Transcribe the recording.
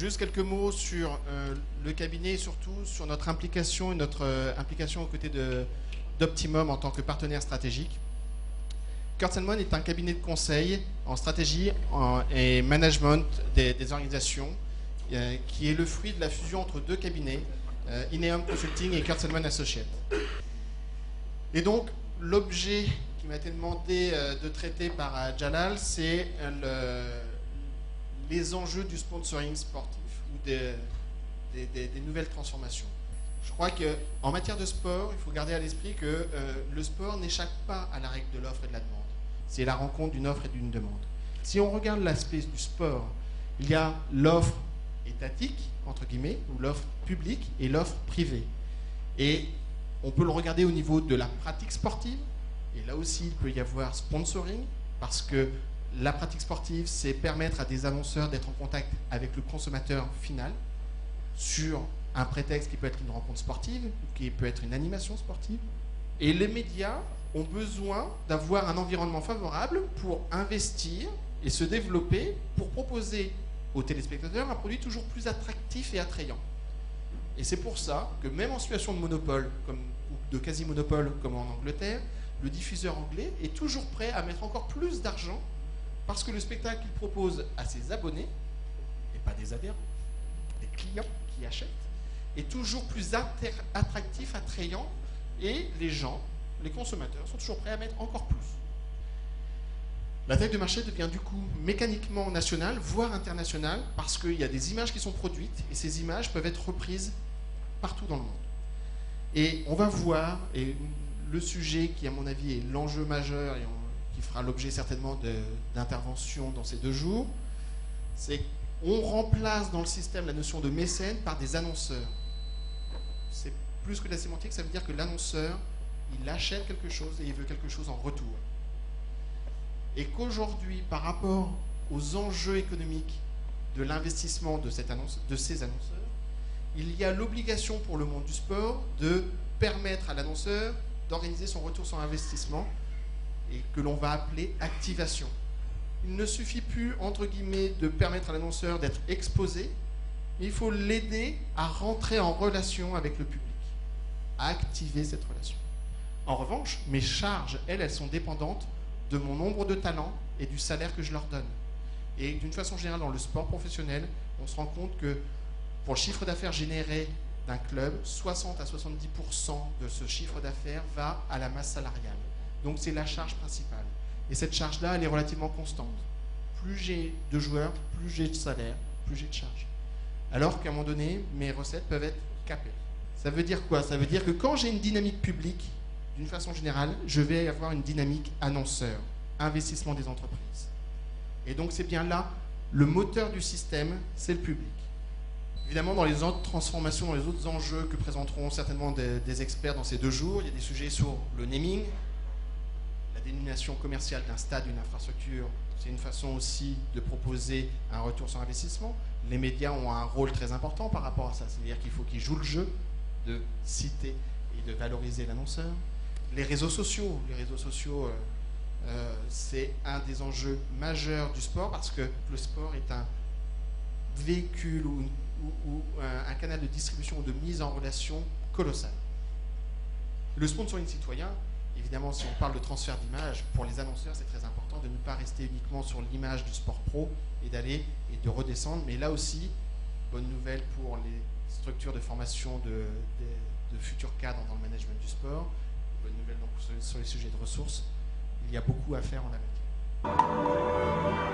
Juste quelques mots sur le cabinet et surtout sur notre implication et notre implication aux côtés d'Optimum en tant que partenaire stratégique. Kurth & Mohn est un cabinet de conseil en stratégie et management des organisations qui est le fruit de la fusion entre deux cabinets, Ineum Consulting et Kurth & Mohn Associates. Et donc, l'objet qui m'a été demandé de traiter par Jalal, c'est les enjeux du sponsoring sportif ou des nouvelles transformations. Je crois qu'en matière de sport, il faut garder à l'esprit que le sport n'échappe pas à la règle de l'offre et de la demande. C'est la rencontre d'une offre et d'une demande. Si on regarde l'aspect du sport, il y a l'offre étatique, entre guillemets, ou l'offre publique et l'offre privée. Et on peut le regarder au niveau de la pratique sportive, et là aussi il peut y avoir sponsoring, parce que la pratique sportive, c'est permettre à des annonceurs d'être en contact avec le consommateur final sur un prétexte qui peut être une rencontre sportive, qui peut être une animation sportive. Et les médias ont besoin d'avoir un environnement favorable pour investir et se développer, pour proposer aux téléspectateurs un produit toujours plus attractif et attrayant. Et c'est pour ça que même en situation de monopole, ou de quasi-monopole comme en Angleterre, le diffuseur anglais est toujours prêt à mettre encore plus d'argent parce que le spectacle qu'il propose à ses abonnés, et pas des adhérents, des clients qui achètent, est toujours plus attractif, attrayant, et les gens, les consommateurs, sont toujours prêts à mettre encore plus. La taille de marché devient du coup mécaniquement nationale, voire internationale, parce qu'il y a des images qui sont produites, et ces images peuvent être reprises partout dans le monde. Et on va voir, et le sujet qui à mon avis est l'enjeu majeur, et qui fera l'objet certainement d'interventions dans ces 2 jours, c'est qu'on remplace dans le système la notion de mécène par des annonceurs. C'est plus que de la sémantique, ça veut dire que l'annonceur, il achète quelque chose et il veut quelque chose en retour. Et qu'aujourd'hui, par rapport aux enjeux économiques de l'investissement de ces annonceurs, il y a l'obligation pour le monde du sport de permettre à l'annonceur d'organiser son retour sur investissement et que l'on va appeler activation. Il ne suffit plus, entre guillemets, de permettre à l'annonceur d'être exposé, mais il faut l'aider à rentrer en relation avec le public, à activer cette relation. En revanche, mes charges, elles sont dépendantes de mon nombre de talents et du salaire que je leur donne. Et d'une façon générale, dans le sport professionnel, on se rend compte que pour le chiffre d'affaires généré d'un club, 60 à 70% de ce chiffre d'affaires va à la masse salariale. Donc c'est la charge principale. Et cette charge-là, elle est relativement constante. Plus j'ai de joueurs, plus j'ai de salaire, plus j'ai de charge. Alors qu'à un moment donné, mes recettes peuvent être capées. Ça veut dire quoi? Ça veut dire que quand j'ai une dynamique publique, d'une façon générale, je vais avoir une dynamique annonceur, investissement des entreprises. Et donc c'est bien là, le moteur du système, c'est le public. Évidemment, dans les autres transformations, dans les autres enjeux que présenteront certainement des experts dans ces 2 jours, il y a des sujets sur le naming, la dénomination commerciale d'un stade, d'une infrastructure. C'est une façon aussi de proposer un retour sur investissement. Les médias ont un rôle très important par rapport à ça. C'est-à-dire qu'il faut qu'ils jouent le jeu de citer et de valoriser l'annonceur. Les réseaux sociaux, c'est un des enjeux majeurs du sport parce que le sport est un véhicule ou un canal de distribution ou de mise en relation colossal. Le sponsoring citoyen, évidemment, si on parle de transfert d'image, pour les annonceurs, c'est très important de ne pas rester uniquement sur l'image du sport pro et d'aller et de redescendre. Mais là aussi, bonne nouvelle pour les structures de formation de futurs cadres dans le management du sport. Bonne nouvelle donc sur les sujets de ressources. Il y a beaucoup à faire en la matière.